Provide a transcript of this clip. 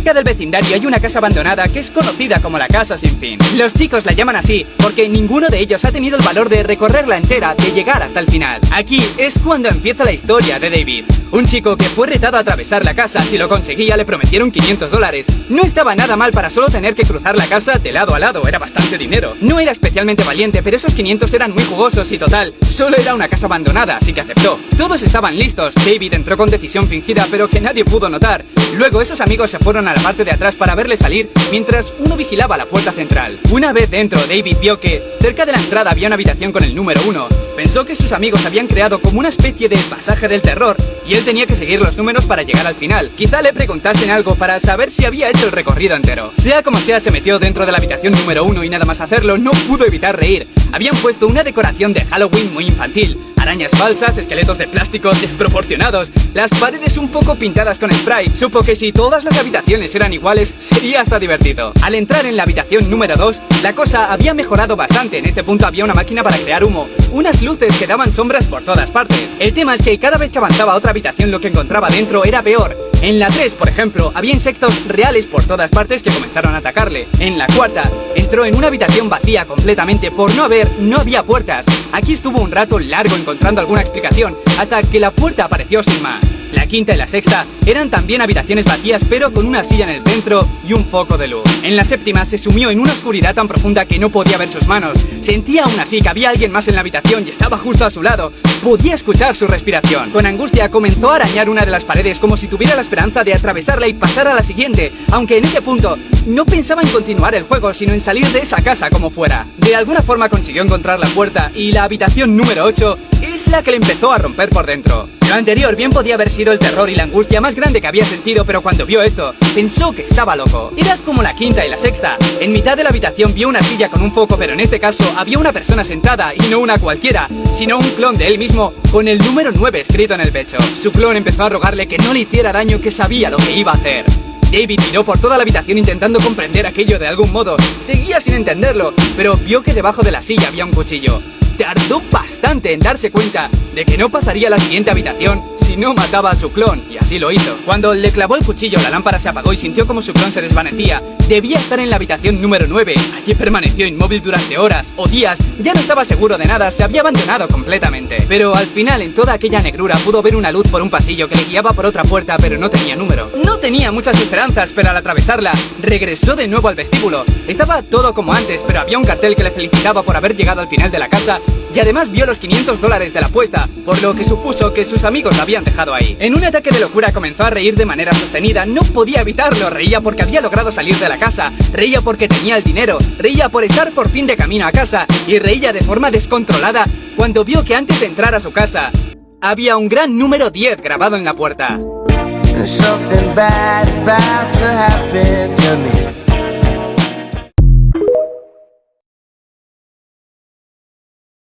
Cerca del vecindario hay una casa abandonada que es conocida como la Casa Sin Fin. Los chicos la llaman así porque ninguno de ellos ha tenido el valor de recorrerla entera, de llegar hasta el final. Aquí es cuando empieza la historia de David, un chico que fue retado a atravesar la casa. Si lo conseguía le prometieron $500. No estaba nada mal para solo tener que cruzar la casa de lado a lado, era bastante dinero. No era especialmente valiente, pero esos 500 eran muy jugosos y total, solo era una casa abandonada, así que aceptó. Todos estaban listos, David entró con decisión fingida pero que nadie pudo notar. Luego esos amigos se fueron a la parte de atrás para verle salir, mientras uno vigilaba la puerta central. Una vez dentro, David vio que cerca de la entrada había una habitación con el número 1. Pensó que sus amigos habían creado como una especie de pasaje del terror y él tenía que seguir los números para llegar al final. Quizá le preguntasen algo para saber si había hecho el recorrido entero. Sea como sea, se metió dentro de la habitación número 1 y nada más hacerlo no pudo evitar reír. Habían puesto una decoración de Halloween muy infantil. Arañas falsas, esqueletos de plástico desproporcionados, las paredes un poco pintadas con spray. Supo que si todas las habitaciones eran iguales, sería hasta divertido. Al entrar en la habitación número 2, la cosa había mejorado bastante. En este punto había una máquina para crear humo, unas luces que daban sombras por todas partes. El tema es que cada vez que avanzaba a otra habitación lo que encontraba dentro era peor. En la 3, por ejemplo, había insectos reales por todas partes que comenzaron a atacarle. En la 4, entró en una habitación vacía completamente por no había puertas. Aquí estuvo un rato largo encontrando alguna explicación, hasta que la puerta apareció sin más. La 5ª y la 6ª eran también habitaciones vacías pero con una silla en el centro y un foco de luz. En la 7ª se sumió en una oscuridad tan profunda que no podía ver sus manos. Sentía aún así que había alguien más en la habitación y estaba justo a su lado. Podía escuchar su respiración. Con angustia comenzó a arañar una de las paredes como si tuviera la esperanza de atravesarla y pasar a la siguiente, aunque en ese punto no pensaba en continuar el juego sino en salir de esa casa como fuera. De alguna forma consiguió encontrar la puerta y la habitación número 8 es la que le empezó a romper por dentro. Lo anterior bien podía haber sido el terror y la angustia más grande que había sentido, pero cuando vio esto, pensó que estaba loco. Era como la 5ª y la 6ª. En mitad de la habitación vio una silla con un foco, pero en este caso había una persona sentada, y no una cualquiera, sino un clon de él mismo, con el número 9 escrito en el pecho. Su clon empezó a rogarle que no le hiciera daño, que sabía lo que iba a hacer. David miró por toda la habitación intentando comprender aquello de algún modo. Seguía sin entenderlo, pero vio que debajo de la silla había un cuchillo. Tardó bastante en darse cuenta de que no pasaría a la siguiente habitación si no mataba a su clon, y así lo hizo. Cuando le clavó el cuchillo, la lámpara se apagó y sintió como su clon se desvanecía. Debía estar en la habitación número 9. Allí permaneció inmóvil durante horas o días. Ya no estaba seguro de nada, se había abandonado completamente. Pero al final, en toda aquella negrura, pudo ver una luz por un pasillo que le guiaba por otra puerta, pero no tenía número. No tenía muchas esperanzas, pero al atravesarla, regresó de nuevo al vestíbulo. Estaba todo como antes, pero había un cartel que le felicitaba por haber llegado al final de la casa, y además vio los $500 de la apuesta, por lo que supuso que sus amigos la habían dejado ahí. En un ataque de locura comenzó a reír de manera sostenida. No podía evitarlo, reía porque había logrado salir de la casa, reía porque tenía el dinero, reía por estar por fin de camino a casa, y reía de forma descontrolada cuando vio que antes de entrar a su casa había un gran número 10 grabado en la puerta. Something bad is about to happen to me.